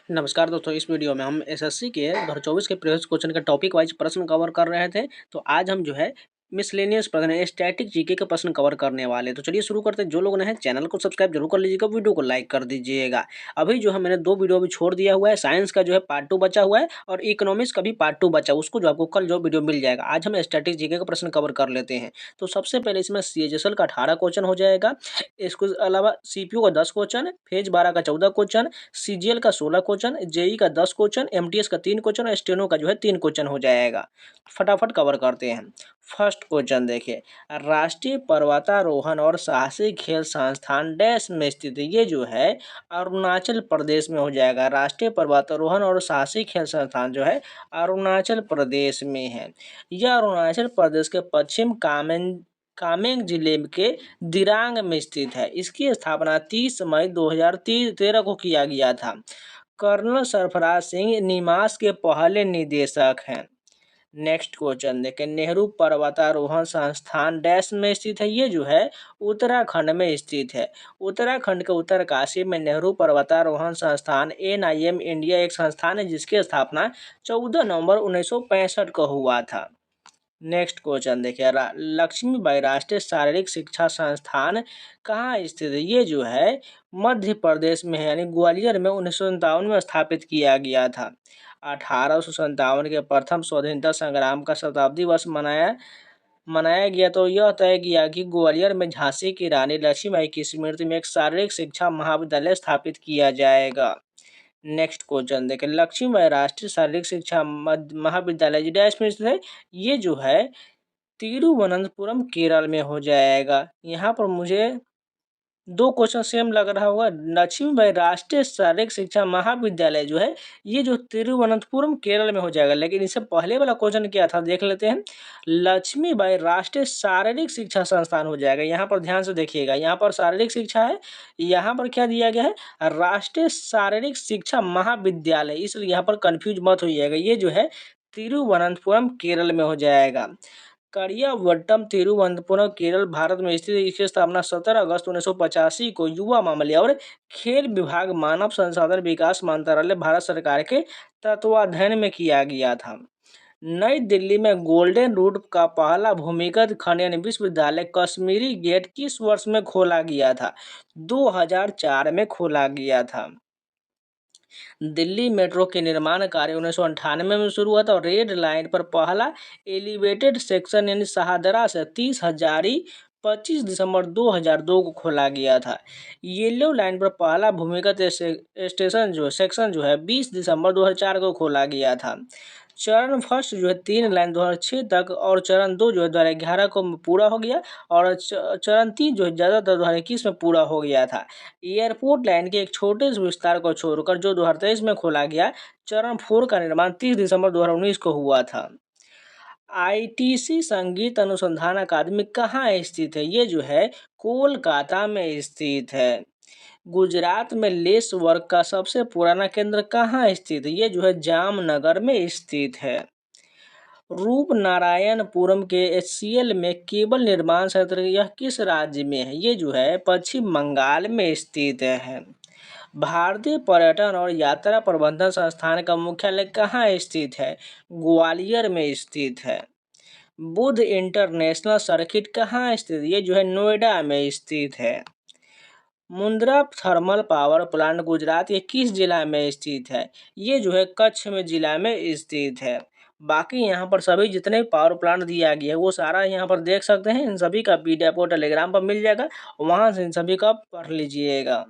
नमस्कार दोस्तों, इस वीडियो में हम एसएससी के 2024 के प्रीवियस क्वेश्चन का टॉपिक वाइज प्रश्न कवर कर रहे थे। तो आज हम जो है मिसलेनियस प्रश्न स्टैटिक जीके के प्रश्न कवर करने वाले। तो चलिए शुरू करते हैं। जो लोग नए हैं चैनल को सब्सक्राइब जरूर कर लीजिएगा, वीडियो को लाइक कर दीजिएगा। अभी जो है मैंने 2 वीडियो भी छोड़ दिया हुआ है। साइंस का जो है पार्ट 2 बचा हुआ है और इकोनॉमिक्स का भी पार्ट 2 बचा, उसको जो आपको कल जो वीडियो मिल जाएगा। आज हम स्टैटिक जीके का प्रश्न कवर कर लेते हैं। तो सबसे पहले इसमें सीएचएसएल का 18 क्वेश्चन हो जाएगा। इसके अलावा सीपीयू का 10 क्वेश्चन, फेज 12 का 14 क्वेश्चन, सीजीएल का 16 क्वेश्चन, जेई का 10 क्वेश्चन, एमटीएस का 3 क्वेश्चन और स्टेनो का जो है 3 क्वेश्चन हो जाएगा। फटाफट कवर करते हैं। फर्स्ट क्वेश्चन देखिए, राष्ट्रीय पर्वतारोहण और साहसिक खेल संस्थान डैश में स्थित है। ये जो है अरुणाचल प्रदेश में हो जाएगा। राष्ट्रीय पर्वतारोहण और साहसिक खेल संस्थान जो है अरुणाचल प्रदेश में है। यह अरुणाचल प्रदेश के पश्चिम कामेंग जिले के दिरांग में स्थित है। इसकी स्थापना 30 मई 2013 को किया गया था। कर्नल सरफराज सिंह निमास के पहले निदेशक हैं। नेक्स्ट क्वेश्चन देखें, नेहरू पर्वतारोहण संस्थान डैश में स्थित है। ये जो है उत्तराखंड में स्थित है। उत्तराखंड के उत्तरकाशी में नेहरू पर्वतारोहण संस्थान NIM इंडिया एक संस्थान है जिसकी स्थापना 14 नवंबर 1965 को हुआ था। नेक्स्ट क्वेश्चन देखिए, लक्ष्मीबाई राष्ट्रीय शारीरिक शिक्षा संस्थान कहाँ स्थित है। ये जो है मध्य प्रदेश में है, यानी ग्वालियर में 1957 में स्थापित किया गया था। 1857 के प्रथम स्वतंत्रता संग्राम का शताब्दी वर्ष मनाया गया तो यह तय किया कि ग्वालियर में झांसी की रानी लक्ष्मीबाई की स्मृति में एक शारीरिक शिक्षा महाविद्यालय स्थापित किया जाएगा। नेक्स्ट क्वेश्चन देखें, लक्ष्मीबाई राष्ट्रीय शारीरिक शिक्षा महाविद्यालय डैश में स्थित है। ये जो है तिरुवनंतपुरम केरल में हो जाएगा। यहाँ पर मुझे 2 क्वेश्चन सेम लग रहा होगा। लक्ष्मीबाई राष्ट्रीय शारीरिक शिक्षा महाविद्यालय जो है ये जो तिरुवनंतपुरम केरल में हो जाएगा, लेकिन इससे पहले वाला क्वेश्चन क्या था देख लेते हैं। लक्ष्मीबाई राष्ट्रीय शारीरिक शिक्षा संस्थान हो जाएगा। यहाँ पर ध्यान से देखिएगा, यहाँ पर शारीरिक शिक्षा है, यहाँ पर क्या दिया गया है राष्ट्रीय शारीरिक शिक्षा महाविद्यालय, इसलिए यहाँ पर कंफ्यूज मत होइएगा। ये जो है तिरुवनंतपुरम केरल में हो जाएगा। करियावट्टम तिरुवनंतपुरम केरल भारत में स्थित है। इसकी स्थापना 17 अगस्त 1985 को युवा मामले और खेल विभाग मानव संसाधन विकास मंत्रालय भारत सरकार के तत्वाधान में किया गया था। नई दिल्ली में गोल्डन रूट का पहला भूमिगत खनन विश्वविद्यालय कश्मीरी गेट किस वर्ष में खोला गया था। 2004 में खोला गया था। दिल्ली मेट्रो के निर्माण कार्य 1998 में शुरू हुआ था और रेड लाइन पर पहला एलिवेटेड सेक्शन यानी शाहदरा से 30 हजारी 25 दिसंबर 2002 को खोला गया था। येलो लाइन पर पहला भूमिगत सेक्शन जो है 20 दिसंबर 2004 को खोला गया था। चरण फर्स्ट जो है 3 लाइन 2006 तक और चरण 2 जो है 2011 को पूरा हो गया और चरण 3 जो है ज़्यादातर 2021 में पूरा हो गया था। एयरपोर्ट लाइन के एक छोटे से विस्तार को छोड़कर जो 2023 में खोला गया, चरण 4 का निर्माण 30 दिसंबर 2019 को हुआ था। ITC संगीत अनुसंधान अकादमी कहाँ स्थित है। ये जो है कोलकाता में स्थित है। गुजरात में लेस वर्क का सबसे पुराना केंद्र कहाँ स्थित है। ये जो है जामनगर में स्थित है। रूपनारायणपुरम के HCL में केबल निर्माण संयंत्र यह किस राज्य में है। ये जो है पश्चिम बंगाल में स्थित है। भारतीय पर्यटन और यात्रा प्रबंधन संस्थान का मुख्यालय कहाँ स्थित है। ग्वालियर में स्थित है। बुध इंटरनेशनल सर्किट कहाँ स्थित है। ये जो है नोएडा में स्थित है। Mundra thermal power plant Gujarat के किस जिला में स्थित है। ये जो है कच्छ में जिला में स्थित है। बाकी यहाँ पर सभी जितने पावर प्लांट दिया गया है वो सारा यहाँ पर देख सकते हैं। इन सभी का PDF और टेलीग्राम पर मिल जाएगा, वहाँ से इन सभी का पढ़ लीजिएगा।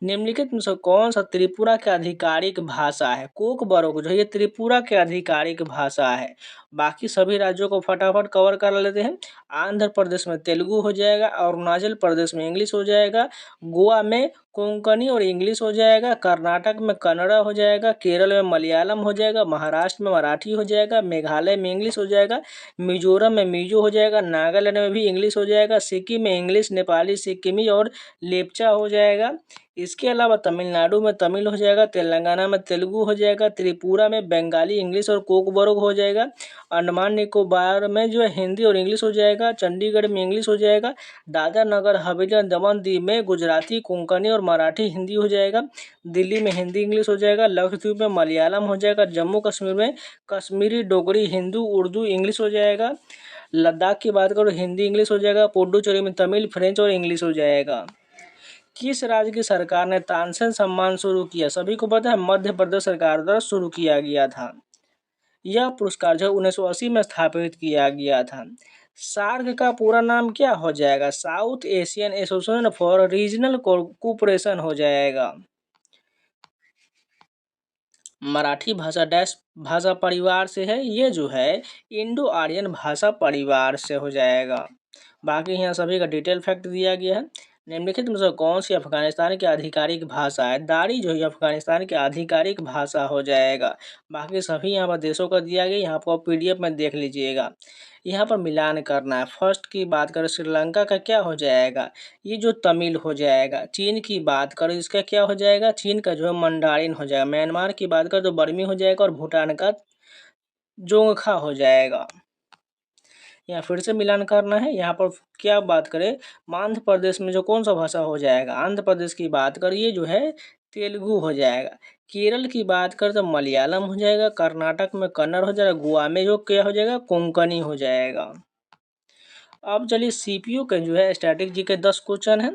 निम्नलिखित में से कौन सा त्रिपुरा की आधिकारिक भाषा है। कोकबरोक जो है ये त्रिपुरा की आधिकारिक भाषा है। बाकी सभी राज्यों को फटाफट कवर कर लेते हैं। आंध्र प्रदेश में तेलुगु हो जाएगा, अरुणाचल प्रदेश में इंग्लिश हो जाएगा, गोवा में कोंकणी और इंग्लिश हो जाएगा, कर्नाटक में कन्नड़ा हो जाएगा, केरल में मलयालम हो जाएगा, महाराष्ट्र में मराठी हो जाएगा, मेघालय में इंग्लिश हो जाएगा, मिजोरम में मिजो हो जाएगा, नागालैंड में भी इंग्लिश हो जाएगा, सिक्किम में इंग्लिश, नेपाली सिक्किमी और लेप्चा हो जाएगा। इसके अलावा तमिलनाडु में तमिल हो जाएगा, तेलंगाना में तेलुगु हो जाएगा, त्रिपुरा में बंगाली इंग्लिश और कोकबरोक हो जाएगा अंडमान निकोबार में जो है हिंदी और इंग्लिश हो जाएगा, चंडीगढ़ में इंग्लिश हो जाएगा, दादर नगर हवेली और दमन दीव में गुजराती, कोंकणी और मराठी हिंदी हो जाएगा, दिल्ली में हिंदी इंग्लिश हो जाएगा, लक्षद्वीप में मलयालम हो जाएगा, जम्मू कश्मीर में कश्मीरी, डोगरी, हिंदू, उर्दू, इंग्लिश हो जाएगा, लद्दाख की बात करो हिंदी इंग्लिश हो जाएगा, पुडुचेरी में तमिल, फ्रेंच और इंग्लिश हो जाएगा। किस राज्य की सरकार ने तानसेन सम्मान शुरू किया? सभी को पता है मध्य प्रदेश सरकार द्वारा शुरू किया गया था। यह पुरस्कार जो 1980 में स्थापित किया गया था। सार्क का पूरा नाम क्या हो जाएगा? South Asian association for regional cooperation हो जाएगा। मराठी भाषा डैश भाषा परिवार से है, ये जो है इंडो आर्यन भाषा परिवार से हो जाएगा। बाकी यहाँ सभी का डिटेल फैक्ट दिया गया है। निम्नलिखित में से कौन सी अफगानिस्तान की आधिकारिक भाषा है? दारी जो है अफगानिस्तान की आधिकारिक भाषा हो जाएगा। बाकी सभी यहाँ पर देशों का दिया गया, यहाँ पर PDF में देख लीजिएगा। यहाँ पर मिलान करना है। फर्स्ट की बात करें श्रीलंका का क्या हो जाएगा? ये जो तमिल हो जाएगा। चीन की बात करें इसका क्या हो जाएगा? चीन का जो है मंडारिन हो जाएगा। म्यांमार की बात करें तो बर्मी हो जाएगा और भूटान का जोंगखा हो जाएगा। यहाँ फिर से मिलान करना है। यहाँ पर क्या बात करें आंध्र प्रदेश में जो कौन सा भाषा हो जाएगा? आंध्र प्रदेश की बात करिए जो है तेलुगु हो जाएगा। केरल की बात करें तो मलयालम हो जाएगा। कर्नाटक में कन्नड़ हो जाएगा। गोवा में जो क्या हो जाएगा? कोंकणी हो जाएगा। अब चलिए CPU के जो है स्टैटिक जी के 10 क्वेश्चन है।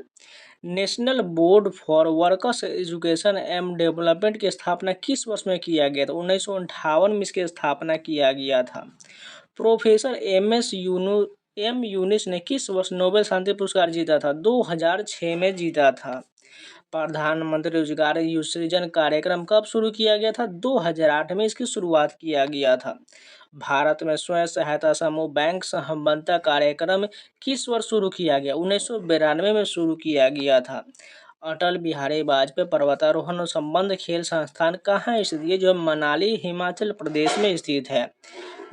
National board for workers education and development की स्थापना किस वर्ष में किया गया था? 1958 में इसकी स्थापना किया गया था। प्रोफेसर एम यूनिस ने किस वर्ष नोबेल शांति पुरस्कार जीता था? 2006 में जीता था। प्रधानमंत्री रोजगार सृजन कार्यक्रम कब शुरू किया गया था? 2008 में इसकी शुरुआत किया गया था। भारत में स्वयं सहायता समूह बैंक संबद्धता कार्यक्रम किस वर्ष शुरू किया गया? 1992 में शुरू किया गया था। अटल बिहारी वाजपेयी पर्वतारोहण संबंध खेल संस्थान कहाँ स्थित है? जो मनाली हिमाचल प्रदेश में स्थित है।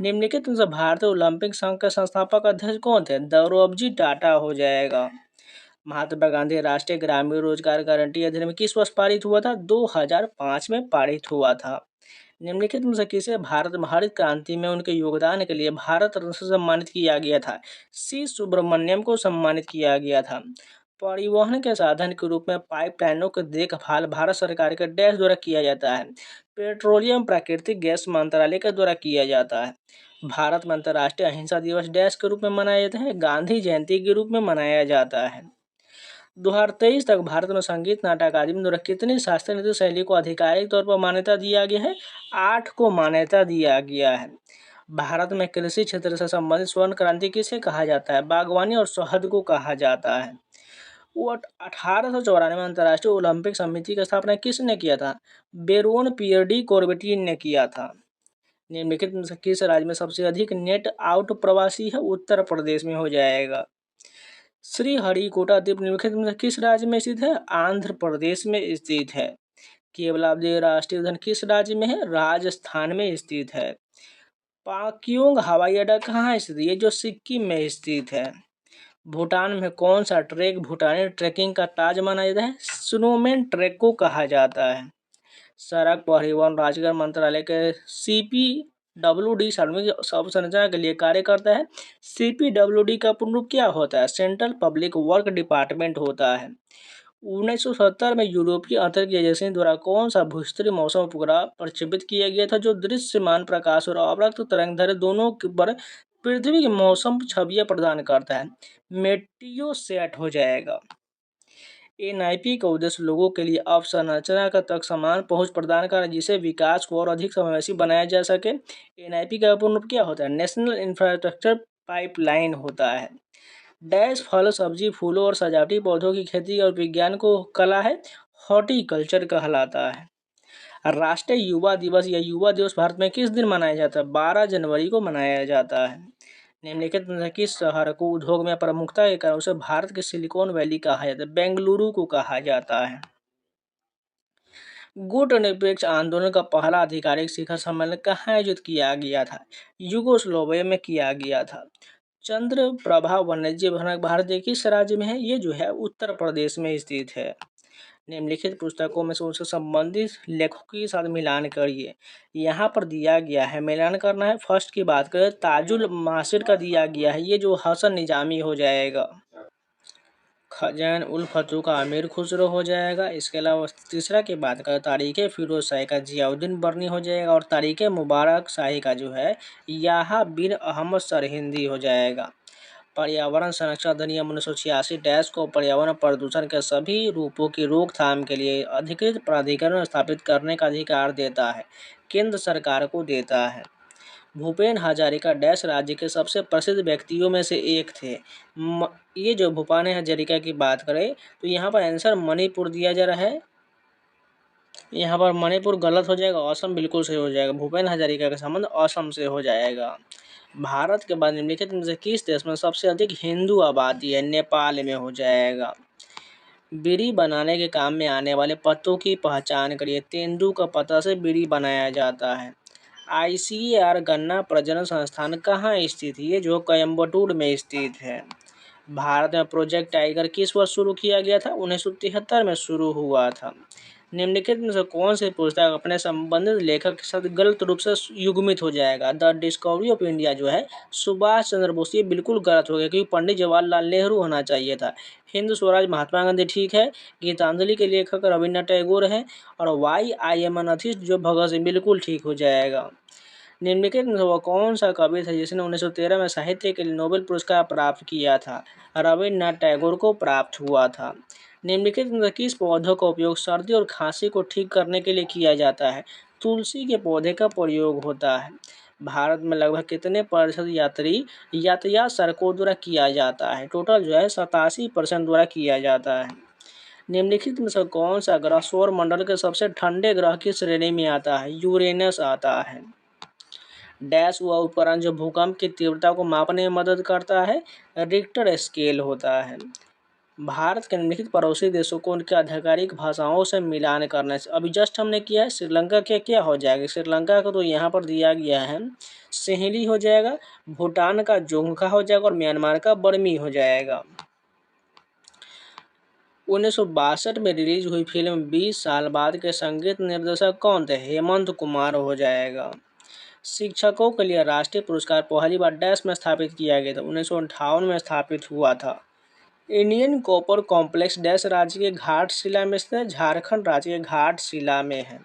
निम्नलिखित में से भारतीय ओलंपिक संघ के संस्थापक अध्यक्ष कौन थे? दौरोजी टाटा हो जाएगा। महात्मा गांधी राष्ट्रीय ग्रामीण रोजगार गारंटी अधिनियम किस वर्ष पारित हुआ था? 2005 में पारित हुआ था। निम्नलिखित में से किसे भारत में हरित क्रांति में उनके योगदान के लिए भारत रत्न से सम्मानित किया गया था? सी सुब्रमण्यम को सम्मानित किया गया था। परिवहन के साधन के रूप में पाइपलाइनों की देखभाल भारत सरकार के डैश द्वारा किया जाता है? पेट्रोलियम प्राकृतिक गैस मंत्रालय के द्वारा किया जाता है। भारत में अंतर्राष्ट्रीय अहिंसा दिवस डैश के रूप में मनाया जाता है? गांधी जयंती के रूप में मनाया जाता है। 2023 तक भारत में संगीत नाटक अकादमी द्वारा कितनी शास्त्रीय नृत्य शैली को आधिकारिक तौर पर मान्यता दिया गया है? 8 को मान्यता दिया गया है। भारत में कृषि क्षेत्र से संबंधित स्वर्ण क्रांति किसे कहा जाता है? बागवानी और शहद को कहा जाता है। वो 1894 में अंतर्राष्ट्रीय ओलंपिक समिति की स्थापना किसने किया था? बेरोन पियर्डी कॉर्बेटिन ने किया था। निम्नलिखित में से किस राज्य में सबसे अधिक नेट आउट प्रवासी है? उत्तर प्रदेश में हो जाएगा। श्रीहरिकोटा द्वीप निम्नलिखित में से किस राज्य में स्थित है? आंध्र प्रदेश में स्थित है। केवलादेव राष्ट्रीय उद्यान किस राज्य में है? राजस्थान में स्थित है। पाक्योंग हवाई अड्डा कहाँ स्थित है? ये जो सिक्किम में स्थित है। भूटान में कौन सा ट्रैक भूटानी ट्रैकिंग का ताज माना जाता है? स्नोमैन ट्रैक को कहा जाता है। सड़क परिवहन राजमार्ग मंत्रालय के CPWD सार्वजनिक अवसंरचना के लिए कार्य करता है। CPWD का पूर्ण रूप क्या होता है? सेंट्रल पब्लिक वर्क डिपार्टमेंट होता है। 1970 में यूरोपीय अंतरिक्ष एजेंसी द्वारा कौन सा भूस्तरीय मौसम उपग्रह प्रक्षेपित किया गया था जो दृश्यमान प्रकाश और अवरक्त तरंगदैर्घ्य दोनों पर पृथ्वी की मौसम छवियां प्रदान करता है? मेटियोसैट हो जाएगा। NIP का उद्देश्य लोगों के लिए अवसंरचना तक समान पहुंच प्रदान करना जिससे विकास को और अधिक समावेशी बनाया जा सके। NIP का पूर्ण रूप क्या होता है? नेशनल इंफ्रास्ट्रक्चर पाइपलाइन होता है। डैश फल सब्जी फूलों और सजावटी पौधों की खेती और विज्ञान को कला है? हॉर्टिकल्चर कहलाता है। राष्ट्रीय युवा दिवस या युवा दिवस भारत में किस दिन मनाया जाता है? 12 जनवरी को मनाया जाता है। निम्नलिखित में से किस शहर को उद्योग में प्रमुखता के कारण उसे भारत के सिलिकॉन वैली कहा जाता है? बेंगलुरु को कहा जाता है। गुट निरपेक्ष आंदोलन का पहला आधिकारिक शिखर सम्मेलन कहाँ आयोजित किया गया था? यूगोस्लोविया में किया गया था। चंद्र प्रभा वन्यजीव भारत के किस राज्य में है? ये जो है उत्तर प्रदेश में स्थित है। निम्नलिखित पुस्तकों में से उनसे संबंधित लेखकों के साथ मिलान करिए। यहाँ पर दिया गया है, मिलान करना है। फर्स्ट की बात करें, ताजुल मासिर का दिया गया है, ये जो हसन निजामी हो जाएगा। खजान उल फतू का अमीर खुसरो हो जाएगा। इसके अलावा तीसरा की बात करें, तारीख़ फिरोज शाही का जियाउद्दीन बर्नी हो जाएगा। और तारीख़ मुबारक शाही का जो है याहा बिन अहमद सरहिंदी हो जाएगा। पर्यावरण संरक्षण अधिनियम 1986 डैश को पर्यावरण प्रदूषण के सभी रूपों की रोकथाम के लिए अधिकृत प्राधिकरण स्थापित करने का अधिकार देता है, केंद्र सरकार को देता है। भूपेन हजारिका डैश राज्य के सबसे प्रसिद्ध व्यक्तियों में से एक थे। ये जो भूपेन हजारिका की बात करें तो यहाँ पर आंसर मणिपुर दिया जा रहा है। यहाँ पर मणिपुर गलत हो जाएगा, असम बिल्कुल सही हो जाएगा। भूपेन हजारिका का संबंध असम से हो जाएगा। भारत के बाद निम्नलिखित में से किस देश में सबसे अधिक हिंदू आबादी है? नेपाल में हो जाएगा। बीड़ी बनाने के काम में आने वाले पत्तों की पहचान करिए। तेंदू का पत्ता से बीड़ी बनाया जाता है। ICAR गन्ना प्रजनन संस्थान कहाँ स्थित है? ये जो कोयम्बटूर में स्थित है। भारत में प्रोजेक्ट टाइगर किस वर्ष शुरू किया गया था? 1973 में शुरू हुआ था। निम्नलिखित में से कौन सी पुस्तक अपने संबंधित लेखक के साथ गलत रूप से युग्मित हो जाएगा? द डिस्कवरी ऑफ इंडिया जो है सुभाष चंद्र बोस, ये बिल्कुल गलत हो गया क्योंकि पंडित जवाहरलाल नेहरू होना चाहिए था। हिंद स्वराज महात्मा गांधी ठीक है। गीतांजलि के लेखक रविन्द्रनाथ टैगोर हैं। और YIM अनथिस्ट जो भगत सिंह, बिल्कुल ठीक हो जाएगा। निम्नलिखित में वह कौन सा कवि था जिसने 1913 में साहित्य के लिए नोबेल पुरस्कार प्राप्त किया था? रविन्द्रनाथ टैगोर को प्राप्त हुआ था। निम्नलिखित में किस पौधों का उपयोग सर्दी और खांसी को ठीक करने के लिए किया जाता है? तुलसी के पौधे का प्रयोग होता है। भारत में लगभग कितने % यातायात सड़कों द्वारा किया जाता है? टोटल जो है 87% द्वारा किया जाता है। निम्नलिखित में से कौन सा ग्रह सौर मंडल के सबसे ठंडे ग्रह की श्रेणी में आता है? यूरेनस आता है। डैश हुआ उपकरण जो भूकंप की तीव्रता को मापने में मदद करता है? रिक्टर स्केल होता है। भारत के निम्नलिखित पड़ोसी देशों को उनके आधिकारिक भाषाओं से मिलान करना से अभी जस्ट हमने किया है। श्रीलंका के क्या हो जाएगा? श्रीलंका को तो यहाँ पर दिया गया है सहेली हो जाएगा। भूटान का जोंगखा हो जाएगा और म्यांमार का बर्मी हो जाएगा। 1962 में रिलीज हुई फिल्म 20 साल बाद के संगीत निर्देशक कौन थे? हेमंत कुमार हो जाएगा। शिक्षकों के लिए राष्ट्रीय पुरस्कार पहली बार डैश में स्थापित किया गया था? 1958 में स्थापित हुआ था। इंडियन कॉपर कॉम्प्लेक्स डैश राज्य के घाटशिला में स्थित है? झारखंड राज्य के घाटशिला में है।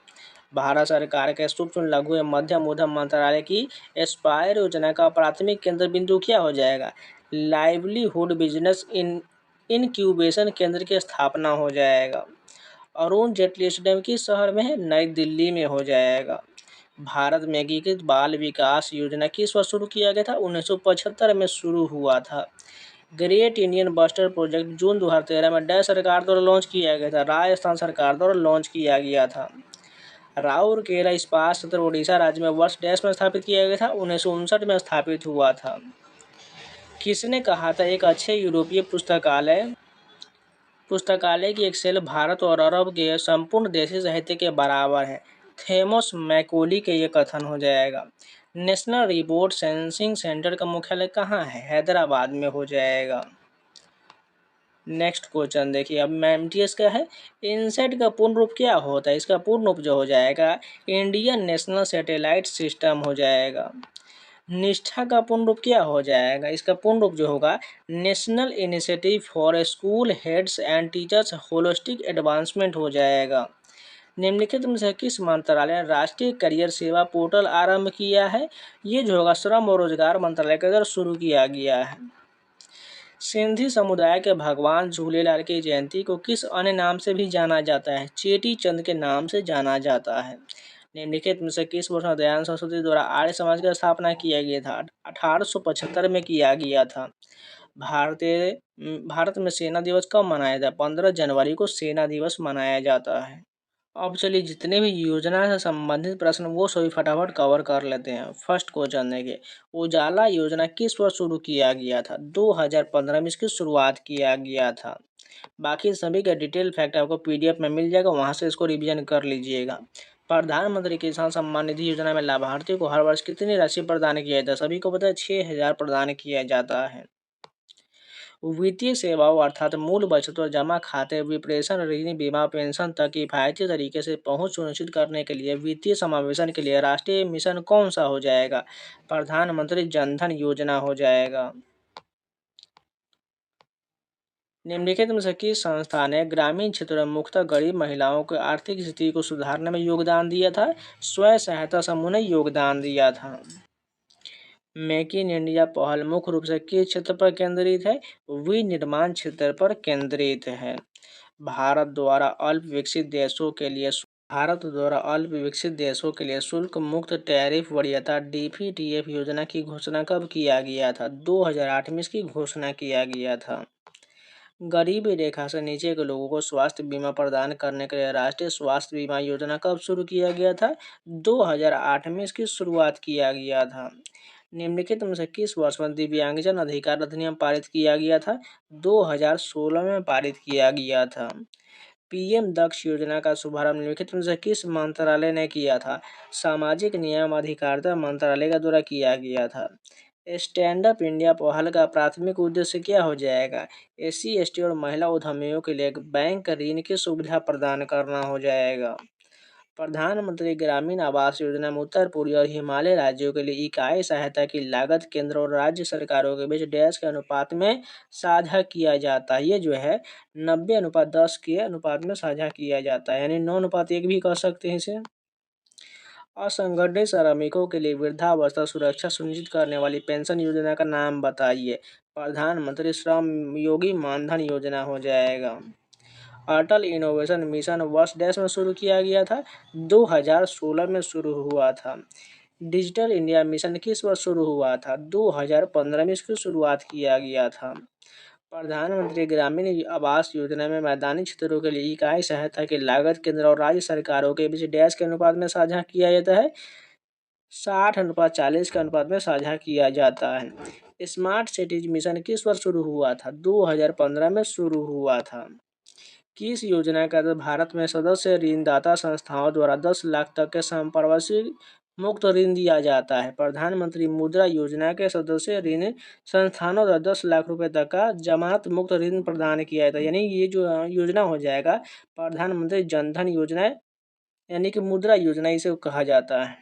भारत सरकार के सूक्ष्म लघु एवं मध्यम उद्यम मंत्रालय की एस्पायर योजना का प्राथमिक केंद्र बिंदु क्या हो जाएगा? लाइवलीहुड बिजनेस इनक्यूबेशन केंद्र की स्थापना हो जाएगा। अरुण जेटली स्टेडियम किस शहर में है? नई दिल्ली में हो जाएगा। भारत में एकीकृत बाल विकास योजना किस वर्ष शुरू किया गया था? 1975 में शुरू हुआ था। ग्रेट इंडियन बस्टर प्रोजेक्ट जून 2013 में डैश सरकार द्वारा लॉन्च किया गया था? राजस्थान सरकार द्वारा लॉन्च किया गया था। राउरकेला इस्पात संयंत्र ओडिशा राज्य में वर्ष डैश में स्थापित किया गया था? 1959 में स्थापित हुआ था। किसने कहा था एक अच्छे यूरोपीय पुस्तकालय की एक सेल भारत और अरब के संपूर्ण देशी साहित्य के बराबर है? थॉमस मैकॉली के ये कथन हो जाएगा। नेशनल रिमोट सेंसिंग सेंटर का मुख्यालय कहाँ है? हैदराबाद में हो जाएगा। नेक्स्ट क्वेश्चन देखिए, अब MTS का है। इनसेट का पूर्ण रूप क्या होता है? इसका पूर्ण रूप जो हो जाएगा इंडियन नेशनल सैटेलाइट सिस्टम हो जाएगा। निष्ठा का पूर्ण रूप क्या हो जाएगा? इसका पूर्ण रूप जो होगा national initiative for school heads and teachers holistic advancement हो जाएगा। निम्नलिखित में से किस मंत्रालय ने राष्ट्रीय करियर सेवा पोर्टल आरंभ किया है? ये जो होगा श्रम और रोजगार मंत्रालय के द्वारा शुरू किया गया है। सिंधी समुदाय के भगवान झूलेलाल की जयंती को किस अन्य नाम से भी जाना जाता है? चेटी चंद के नाम से जाना जाता है। निम्नलिखित में से किस वर्ष दयानंद सरस्वती द्वारा आर्य समाज की स्थापना किया गया था? 1875 में किया गया था। भारत में सेना दिवस कब मनाया जाता है? 15 जनवरी को सेना दिवस मनाया जाता है। अब चलिए जितने भी योजना से संबंधित प्रश्न वो सभी फटाफट कवर कर लेते हैं। फर्स्ट क्वेश्चन देखिए, उजाला योजना किस वर्ष शुरू किया गया था? 2015 में इसकी शुरुआत किया गया था। बाकी सभी का डिटेल फैक्ट आपको PDF में मिल जाएगा, वहां से इसको रिवीजन कर लीजिएगा। प्रधानमंत्री किसान सम्मान निधि योजना में लाभार्थियों को हर वर्ष कितनी राशि प्रदान किया जाता है? सभी को पता है 6,000 प्रदान किया जाता है। वित्तीय सेवाओं अर्थात मूल बचत और जमा खाते, विप्रेषण, ऋण, बीमा, पेंशन तक किफायती तरीके से पहुंच सुनिश्चित करने के लिए वित्तीय समावेशन के लिए राष्ट्रीय मिशन कौन सा हो जाएगा? प्रधानमंत्री जन धन योजना हो जाएगा। निम्नलिखित में से किस संस्था ने ग्रामीण क्षेत्रों में मुख्यतः गरीब महिलाओं की आर्थिक स्थिति को सुधारने में योगदान दिया था? स्वयं सहायता समूह ने योगदान दिया था। मेक इन इंडिया पहल मुख्य रूप से किस क्षेत्र पर केंद्रित है? विनिर्माण क्षेत्र पर केंद्रित है। भारत द्वारा अल्प विकसित देशों के लिए शुल्क मुक्त टैरिफ वरीयता DPTF योजना की घोषणा कब किया गया था? 2008 में इसकी घोषणा किया गया था। गरीबी रेखा से नीचे के लोगों को स्वास्थ्य बीमा प्रदान करने के लिए राष्ट्रीय स्वास्थ्य बीमा योजना कब शुरू किया गया था? 2008 में इसकी शुरुआत किया गया था। निम्नलिखित में से किस वर्ष में दिव्यांगजन अधिकार अधिनियम पारित किया गया था? 2016 में पारित किया गया था। PM दक्ष योजना का शुभारंभ निम्नलिखित में से किस मंत्रालय ने किया था? सामाजिक न्याय अधिकारिता मंत्रालय के द्वारा किया गया था। स्टैंड अप इंडिया पहल का प्राथमिक उद्देश्य क्या हो जाएगा? SC ST और महिला उद्यमियों के लिए बैंक ऋण की सुविधा प्रदान करना हो जाएगा। प्रधानमंत्री ग्रामीण आवास योजना में उत्तर पूर्वी और हिमालय राज्यों के लिए इकाई सहायता की लागत केंद्र और राज्य सरकारों के बीच डैश के अनुपात में साझा किया जाता है। ये जो है 90:10 के अनुपात में साझा किया जाता है, यानी 9:1 भी कह सकते हैं इसे। असंगठित श्रमिकों के लिए वृद्धावस्था सुरक्षा सुनिश्चित करने वाली पेंशन योजना का नाम बताइए। प्रधानमंत्री श्रम योगी मानधन योजना हो जाएगा। अटल इनोवेशन मिशन वर्ष डैश में शुरू किया गया था? 2016 में शुरू हुआ था। डिजिटल इंडिया मिशन किस वर्ष शुरू हुआ था? 2015 में इसकी शुरुआत किया गया था। प्रधानमंत्री ग्रामीण आवास योजना में मैदानी क्षेत्रों के लिए इकाई सहायता की लागत केंद्र और राज्य सरकारों के बीच डैश के अनुपात में साझा किया जाता है। 60:40 के अनुपात में साझा किया जाता है। स्मार्ट सिटीज मिशन किस वर्ष शुरू हुआ था? 2015 में शुरू हुआ था। किस योजना के तहत भारत में सदस्य ऋणदाता संस्थाओं द्वारा 10 लाख तक के संपार्श्विक मुक्त ऋण दिया जाता है? प्रधानमंत्री मुद्रा योजना के सदस्य ऋण संस्थानों द्वारा 10 लाख रुपए तक का जमानत मुक्त ऋण प्रदान किया जाता है, यानी ये जो योजना हो जाएगा प्रधानमंत्री जन धन योजना, यानी कि मुद्रा योजना इसे कहा जाता है।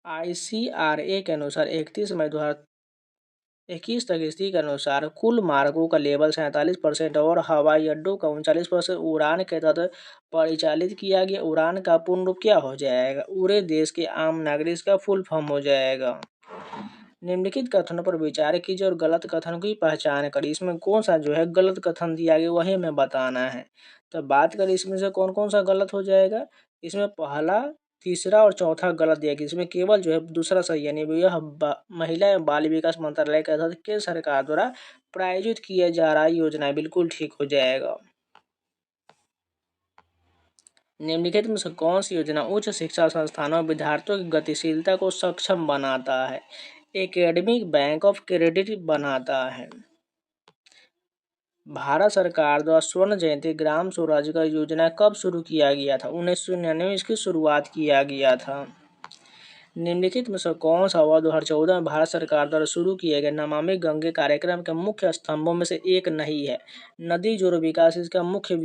ICRA के अनुसार 31 मई 2021 तक स्थिति के अनुसार कुल मार्गों का लेवल 47% और हवाई अड्डों का 39% उड़ान के तहत परिचालित किया गया। उड़ान का पूर्ण रूप क्या हो जाएगा? पूरे देश के आम नागरिक का फुल फॉर्म हो जाएगा। निम्नलिखित कथनों पर विचार कीजिए और गलत कथन की पहचान करिए। इसमें कौन सा जो है गलत कथन दिया गया वही हमें बताना है। तो बात करें इसमें से कौन कौन सा गलत हो जाएगा। इसमें पहला, तीसरा और चौथा गलत दिया गया। इसमें केवल जो है दूसरा सही, यानी यह महिला एवं बाल विकास मंत्रालय के तहत केंद्र सरकार द्वारा प्रायोजित किया जा रहा योजना बिल्कुल ठीक हो जाएगा। निम्नलिखित में से कौन सी योजना उच्च शिक्षा संस्थानों और विद्यार्थियों की गतिशीलता को सक्षम बनाता है? एकेडमिक बैंक ऑफ क्रेडिट बनाता है। भारत सरकार द्वारा स्वर्ण जयंती ग्राम स्वरोजगार योजना कब शुरू किया गया था? 1999 में इसकी शुरुआत किया गया था। निम्नलिखित में से कौन सा वर्ष 2014 में भारत सरकार द्वारा शुरू किए गए नमामि गंगे कार्यक्रम के मुख्य स्तंभों में से एक नहीं है? नदी जोड़ विकास इसका मुख्य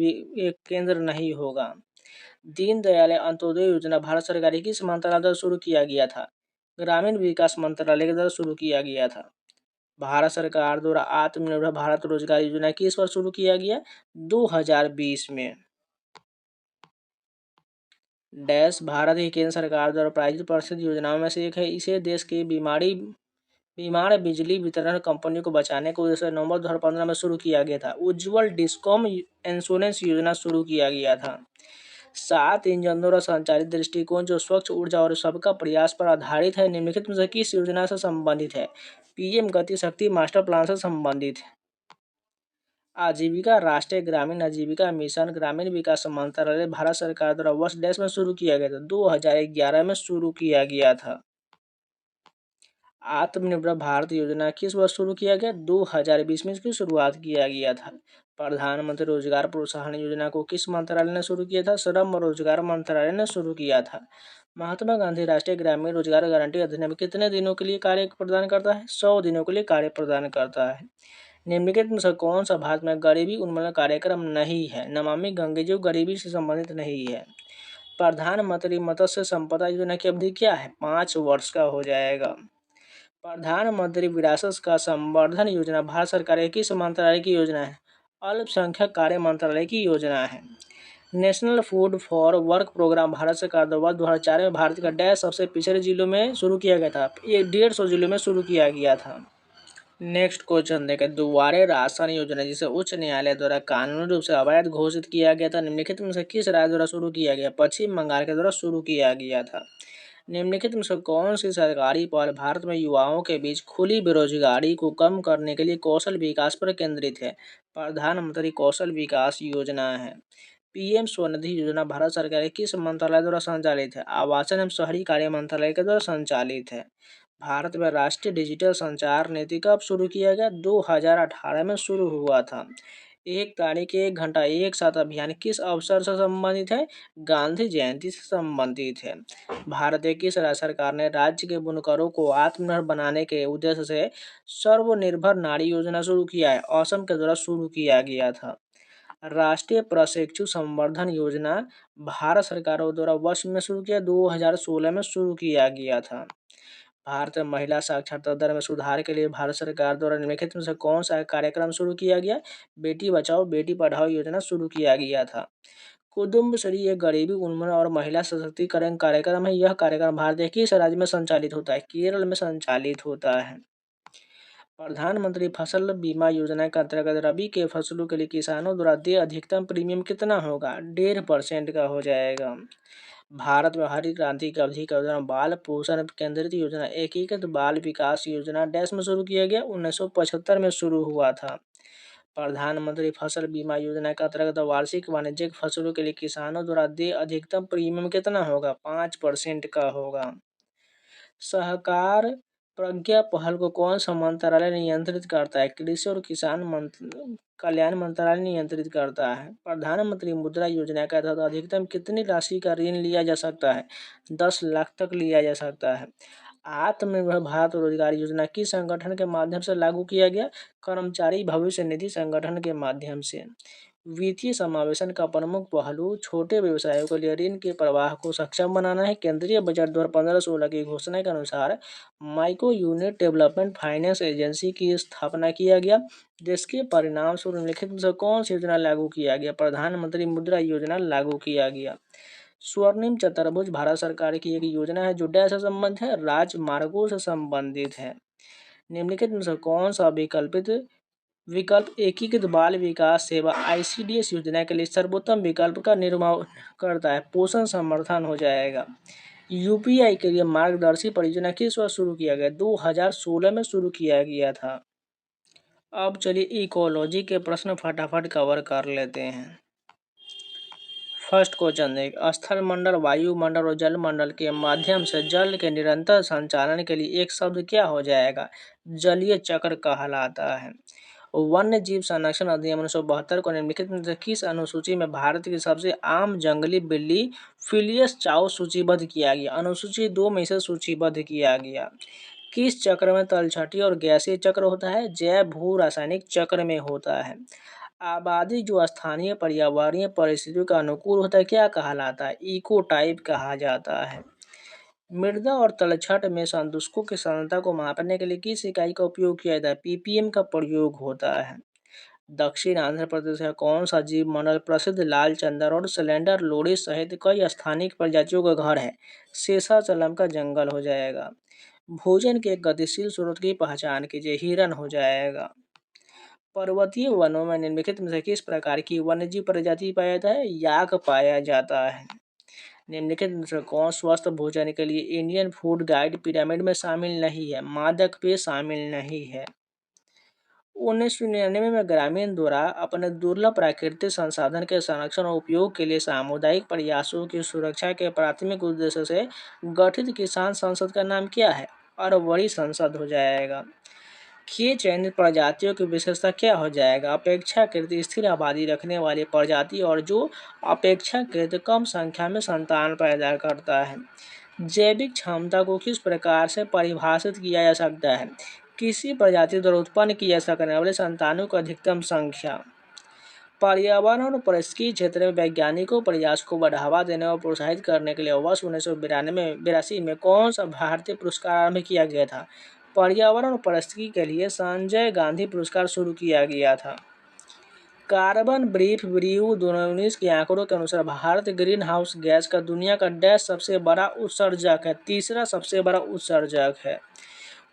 एक केंद्र नहीं होगा। दीनदयाल अंत्योदय योजना भारत सरकार की किस मंत्रालय द्वारा शुरू किया गया था? ग्रामीण विकास मंत्रालय के द्वारा शुरू किया गया था। भारत सरकार द्वारा आत्मनिर्भर भारत रोजगार योजना किस वर्ष शुरू किया गया? 2020 में। डैश भारत की केंद्र सरकार द्वारा प्रायोजित प्रसिद्ध योजनाओं में से एक है। इसे देश की बीमार बिजली वितरण कंपनियों को बचाने के उद्देश्य से नवंबर 2015 में शुरू किया गया था। उज्ज्वल डिस्कॉम इंश्योरेंस योजना शुरू किया गया था। 7 इंजन द्वारा संचालित दृष्टिकोण जो स्वच्छ ऊर्जा और सबका प्रयास पर आधारित है, निम्नलिखित में से किस योजना से संबंधित है? PM गति शक्ति मास्टर प्लान से संबंधित है। आजीविका राष्ट्रीय ग्रामीण आजीविका मिशन ग्रामीण विकास मंत्रालय भारत सरकार द्वारा वर्ष डैश में शुरू किया गया था? 2011 में शुरू किया गया था। आत्मनिर्भर भारत योजना किस वर्ष शुरू किया गया? 2020 में इसकी शुरुआत किया गया था। प्रधानमंत्री रोजगार प्रोत्साहन योजना को किस मंत्रालय ने शुरू किया था? श्रम और रोजगार मंत्रालय ने शुरू किया था। महात्मा गांधी राष्ट्रीय ग्रामीण रोजगार गारंटी अधिनियम कितने दिनों के लिए कार्य प्रदान करता है? 100 दिनों के लिए कार्य प्रदान करता है। निम्नलिखित में से कौन सा भारत में गरीबी उन्मूलन कार्यक्रम नहीं है? नमामि गंगे जो गरीबी से संबंधित नहीं है। प्रधानमंत्री मत्स्य संपदा योजना की अवधि क्या है? 5 वर्ष का हो जाएगा। प्रधानमंत्री विरासत का संवर्धन योजना भारत सरकार के किस मंत्रालय की योजना है? अल्पसंख्यक कार्य मंत्रालय की योजना है। National food for work programme Bharat सरकार द्वारा 2004 में भारत का डैश सबसे पिछड़े जिलों में शुरू किया गया था। ये 150 जिलों में शुरू किया गया था। नेक्स्ट क्वेश्चन देखें, दोबारे राशन योजना जिसे उच्च न्यायालय द्वारा कानूनी रूप से अवैध घोषित किया गया था, निम्नलिखित में से किस राज्य द्वारा शुरू किया गया? पश्चिम बंगाल के द्वारा शुरू किया गया था। निम्नलिखित में से कौन सी सरकारी पहल भारत में युवाओं के बीच खुली बेरोजगारी को कम करने के लिए कौशल विकास पर केंद्रित है? प्रधानमंत्री कौशल विकास योजना है। पीएम स्वनिधि योजना भारत सरकार के किस मंत्रालय द्वारा संचालित है? आवासन एवं शहरी कार्य मंत्रालय के द्वारा संचालित है। भारत में राष्ट्रीय डिजिटल संचार नीति कब शुरू किया गया? 2018 में शुरू हुआ था। एक तारीख 1 घंटा एक साथ अभियान किस अवसर से संबंधित है? गांधी जयंती से संबंधित है। भारत के किस राज्य सरकार ने राज्य के बुनकरों को आत्मनिर्भर बनाने के उद्देश्य से सर्वनिर्भर नारी योजना शुरू किया है? असम के द्वारा शुरू किया गया था। राष्ट्रीय प्रशिक्षु संवर्धन योजना भारत सरकार द्वारा वर्ष में शुरू किया 2016 में शुरू किया गया था। भारत में महिला साक्षरता दर में सुधार के लिए भारत सरकार द्वारा निम्नलिखित में से कौन सा कार्यक्रम शुरू किया गया? बेटी बचाओ बेटी पढ़ाओ योजना शुरू किया गया था। कुटुम्बश्री एक गरीबी उन्मूलन और महिला सशक्तिकरण कार्यक्रम है। यह कार्यक्रम भारत के किस राज्य में संचालित होता है? केरल में संचालित होता है। प्रधानमंत्री फसल बीमा योजना के अंतर्गत रबी के फसलों के लिए किसानों द्वारा देय अधिकतम प्रीमियम कितना होगा? 1.5% का हो जाएगा। भारत में हरित क्रांति की अवधि के दौरान बाल पोषण केंद्रित योजना एकीकृत बाल विकास योजना डैश में शुरू किया गया? 1975 में शुरू हुआ था। प्रधानमंत्री फसल बीमा योजना के अंतर्गत वार्षिक वाणिज्यिक फसलों के लिए किसानों द्वारा देय अधिकतम प्रीमियम कितना होगा? 5% का होगा। सहकार प्रज्ञा पहल को कौन सा मंत्रालय नियंत्रित करता है? कृषि और किसान कल्याण मंत्रालय नियंत्रित करता है। प्रधानमंत्री मुद्रा योजना के तहत अधिकतम कितनी राशि का ऋण लिया जा सकता है? 10 लाख तक लिया जा सकता है। आत्मनिर्भर भारत रोजगार योजना किस संगठन के माध्यम से लागू किया गया? कर्मचारी भविष्य निधि संगठन के माध्यम से। वित्तीय समावेशन का प्रमुख पहलू छोटे व्यवसायों के लिए ऋण के प्रवाह को सक्षम बनाना है। केंद्रीय बजट 2015-16 की घोषणा के अनुसार micro unit development finance agency की स्थापना किया गया, जिसके परिणाम स्वरूप निम्नलिखित में से कौन सी योजना लागू किया गया? प्रधानमंत्री मुद्रा योजना लागू किया गया। स्वर्णिम चतुर्भुज भारत सरकार की एक योजना है जो डैश से संबंधित है? राजमार्गों से संबंधित है। निम्नलिखित में से कौन सा विकल्प एकीकृत बाल विकास सेवा ICDS योजना के लिए सर्वोत्तम विकल्प का निर्माण करता है? पोषण समर्थन हो जाएगा। UPI के लिए मार्गदर्शी परियोजना किस वर्ष शुरू किया गया? 2016 में शुरू किया गया था। अब चलिए इकोलॉजी के प्रश्न फटाफट कवर कर लेते हैं। फर्स्ट क्वेश्चन देख, स्थल मंडल, वायुमंडल और जलमंडल के माध्यम से जल के निरंतर संचालन के लिए एक शब्द क्या हो जाएगा? जलीय चक्र कहलाता है। वन्य जीव संरक्षण अधिनियम 1972 को निम्नलिखित में से किस अनुसूची में भारत की सबसे आम जंगली बिल्ली फिलियस चाउ सूचीबद्ध किया गया? अनुसूची 2 में इसे सूचीबद्ध किया गया। किस चक्र में तलछटी और गैसीय चक्र होता है? जैव भू रासायनिक चक्र में होता है। आबादी जो स्थानीय पर्यावरणीय परिस्थितियों का अनुकूल होता है क्या कहलाता है? इको टाइप कहा जाता है। मृदा और तलछट में संदूषकों की सांद्रता को मापने के लिए किस इकाई का उपयोग किया जाता है? ppm का प्रयोग होता है। दक्षिण आंध्र प्रदेश का कौन सा जीव मंडल प्रसिद्ध लाल चंदर और सिलेंडर लोरी सहित कई स्थानिक प्रजातियों का घर है? शेषाचलम का जंगल हो जाएगा। भोजन के गतिशील स्रोत की पहचान कीजिए। हिरन हो जाएगा। पर्वतीय वनों में निम्नलिखित में से किस प्रकार की वन्यजीव प्रजाति पाया जाता है? याक पाया जाता है। निम्नलिखित में से कौन स्वस्थ भोजन के लिए इंडियन फूड गाइड पिरामिड में शामिल नहीं है? मादक पेय शामिल नहीं है। 1999 में ग्रामीण द्वारा अपने दुर्लभ प्राकृतिक संसाधन के संरक्षण और उपयोग के लिए सामुदायिक प्रयासों की सुरक्षा के प्राथमिक उद्देश्य से गठित किसान संसद का नाम क्या है? और बड़ी संसद हो जाएगा। ये चयनित प्रजातियों की विशेषता क्या हो जाएगा? अपेक्षाकृत स्थिर आबादी रखने वाली प्रजाति और जो अपेक्षाकृत कम संख्या में संतान पैदा करता है। जैविक क्षमता को किस प्रकार से परिभाषित किया जा सकता है? किसी प्रजाति द्वारा उत्पन्न की जा सकने वाले संतानों की अधिकतम संख्या। पर्यावरण और पारिस्थितिकी क्षेत्र में वैज्ञानिकों प्रयास को बढ़ावा देने और प्रोत्साहित करने के लिए वर्ष 1982 में कौन सा भारतीय पुरस्कार आरंभ किया गया था? पर्यावरण और पारिस्थितिकी के लिए संजय गांधी पुरस्कार शुरू किया गया था। कार्बन ब्रीफ ब्रीव 2019 के आंकड़ों के अनुसार भारत ग्रीन हाउस गैस का दुनिया का डैश सबसे बड़ा उत्सर्जक है, तीसरा सबसे बड़ा उत्सर्जक है।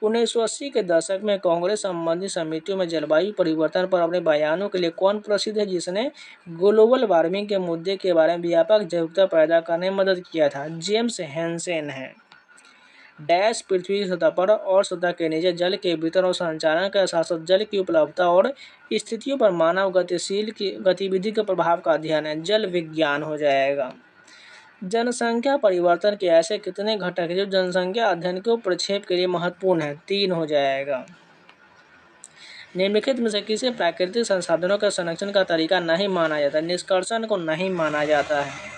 1980 के दशक में कांग्रेस संबंधी समितियों में जलवायु परिवर्तन पर अपने बयानों के लिए कौन प्रसिद्ध है, जिसने ग्लोबल वार्मिंग के मुद्दे के बारे में व्यापक जागरूकता पैदा करने में मदद किया था? जेम्स हैंसेन है। डैश पृथ्वी की सतह पर और सतह के नीचे जल के वितरण और संचालन के साथ साथ जल की उपलब्धता और स्थितियों पर मानव गतिशील की गतिविधि के प्रभाव का अध्ययन है, जल विज्ञान हो जाएगा। जनसंख्या परिवर्तन के ऐसे कितने घटक हैं जो जनसंख्या अध्ययन के प्रक्षेप के लिए महत्वपूर्ण है? 3 हो जाएगा। निम्नलिखित में से किसी प्राकृतिक संसाधनों के संरक्षण का तरीका नहीं माना जाता? निष्कर्षण को नहीं माना जाता है।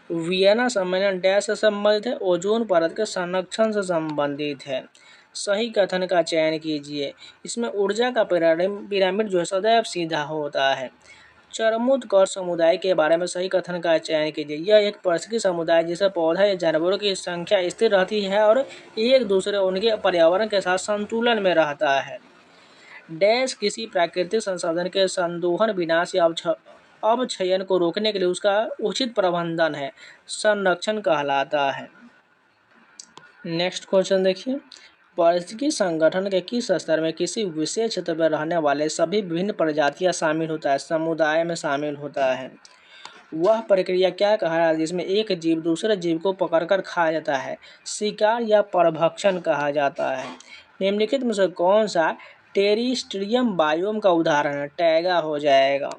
वियना सम्मेलन डैश से संबंधित है? ओजोन परत के संरक्षण से संबंधित है। सही कथन का चयन कीजिए। इसमें ऊर्जा का पिरामिड जो है सदैव सीधा होता है। चरमोत्कर्ष समुदाय के बारे में सही कथन का चयन कीजिए। यह एक पारिस्थितिक समुदाय जिसमें पौधा या जानवरों की संख्या स्थिर रहती है और एक दूसरे उनके पर्यावरण के साथ संतुलन में रहता है। डैश किसी प्राकृतिक संसाधन के संदोहन, विनाश या अवक्षयन को रोकने के लिए उसका उचित प्रबंधन है, संरक्षण कहलाता है। नेक्स्ट क्वेश्चन देखिए, पारिस्थितिकी संगठन के किस स्तर में किसी विशेष क्षेत्र में रहने वाले सभी विभिन्न प्रजातियां शामिल होता है? समुदाय में शामिल होता है। वह प्रक्रिया क्या कहा जाता है जिसमें एक जीव दूसरे जीव को पकड़कर खाया जाता है? शिकार या परभक्षण कहा जाता है। निम्नलिखित में से कौन सा टेरिस्ट्रियम बायोम का उदाहरण है? टैगा हो जाएगा।